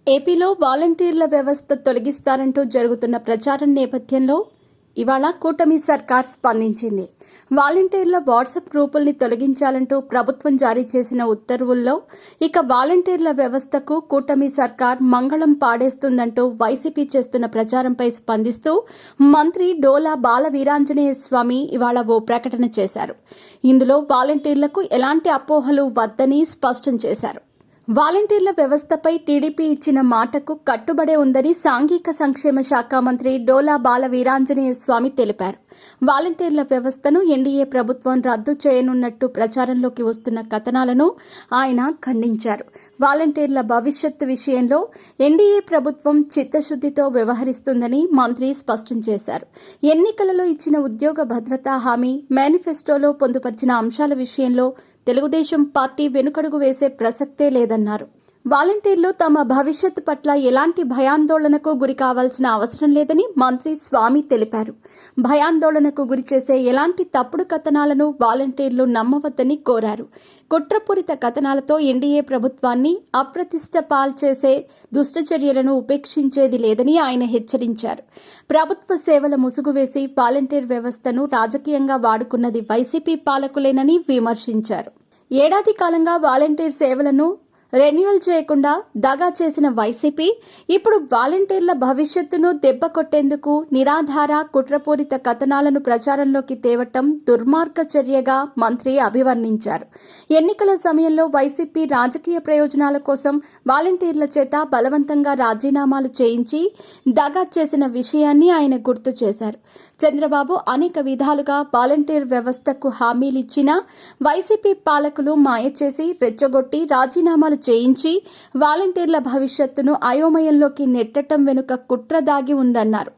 ఏపీలో వాలంటీర్ల వ్యవస్థ తొలగిస్తారంటూ జరుగుతున్న ప్రచారం నేపథ్యంలో ఇవాళ కూటమి సర్కార్ స్పందించింది. వాలంటీర్ల వాట్సాప్ గ్రూపుల్ని తొలగించాలంటూ ప్రభుత్వం జారీ చేసిన ఉత్తర్వుల్లో ఇక వాలంటీర్ల వ్యవస్థకు కూటమి సర్కార్ మంగళం పాడేస్తుందంటూ వైసీపీ చేస్తున్న ప్రచారంపై స్పందిస్తూ మంత్రి డోలా బాల వీరాంజనేయ స్వామి ఇవాళ ఓ ప్రకటన చేశారు. ఇందులో వాలంటీర్లకు ఎలాంటి అపోహలు వద్దని స్పష్టం చేశారు. వాలంటీర్ల వ్యవస్థపై టీడీపీ ఇచ్చిన మాటకు కట్టుబడే ఉందని సాంఘిక సంక్షేమ శాఖ మంత్రి డోలా బాల వీరాంజనేయ స్వామి తెలిపారు. వాలంటీర్ల వ్యవస్థను ఎన్డీఏ ప్రభుత్వం రద్దు చేయనున్నట్టు ప్రచారంలోకి వస్తున్న కథనాలను ఆయన ఖండించారు. వాలంటీర్ల భవిష్యత్తు విషయంలో ఎన్డీఏ ప్రభుత్వం చిత్తశుద్దితో వ్యవహరిస్తుందని మంత్రి స్పష్టం చేశారు. ఎన్నికలలో ఇచ్చిన ఉద్యోగ భద్రతా హామీ, మేనిఫెస్టోలో పొందుపరిచిన అంశాల విషయంలో తెలుగుదేశం పార్టీ వెనుకడుగు వేసే ప్రసక్తే లేదన్నారు. వాలంటీర్లు తమ భవిష్యత్తు పట్ల ఎలాంటి భయాందోళనకు గురి కావాల్సిన అవసరం లేదని మంత్రి స్వామి తెలిపారు. భయాందోళనకు గురిచేసే ఎలాంటి తప్పుడు కథనాలను వాలంటీర్లు నమ్మవద్దని కోరారు. కుట్రపూరిత కథనాలతో ఎన్డీఏ ప్రభుత్వాన్ని అప్రతిష్ట పాల్చేసే దుష్టచర్యలను ఉపేక్షించేది లేదని ఆయన హెచ్చరించారు. ప్రభుత్వ సేవల ముసుగు వేసి వాలంటీర్ వ్యవస్థను రాజకీయంగా వాడుకున్నది వైసీపీ పాలకులేనని విమర్శించారు. ఏడాది కాలంగా వాలంటీర్ సేవలను రెన్యువల్ చేయకుండా దగా చేసిన వైసీపీ ఇప్పుడు వాలంటీర్ల భవిష్యత్తును దెబ్బకొట్టేందుకు నిరాధార కుట్రపూరిత కథనాలను ప్రచారంలోకి తేవటం దుర్మార్గ చర్యగా మంత్రి అభివర్ణించారు. ఎన్నికల సమయంలో వైసీపీ రాజకీయ ప్రయోజనాల కోసం వాలంటీర్ల చేత బలవంతంగా రాజీనామాలు చేయించి దగా చేసిన విషయాన్ని ఆయన గుర్తు చేశారు. చంద్రబాబు అనేక విధాలుగా వాలంటీర్ వ్యవస్థకు హామీలిచ్చినా వైసీపీ పాలకులు మాయ చేసి రెచ్చగొట్టి రాజీనామాలు చేయించి వాలంటీర్ల భవిష్యత్తును అయోమయంలోకి నెట్టడం వెనుక కుట్ర దాగి ఉందన్నారు.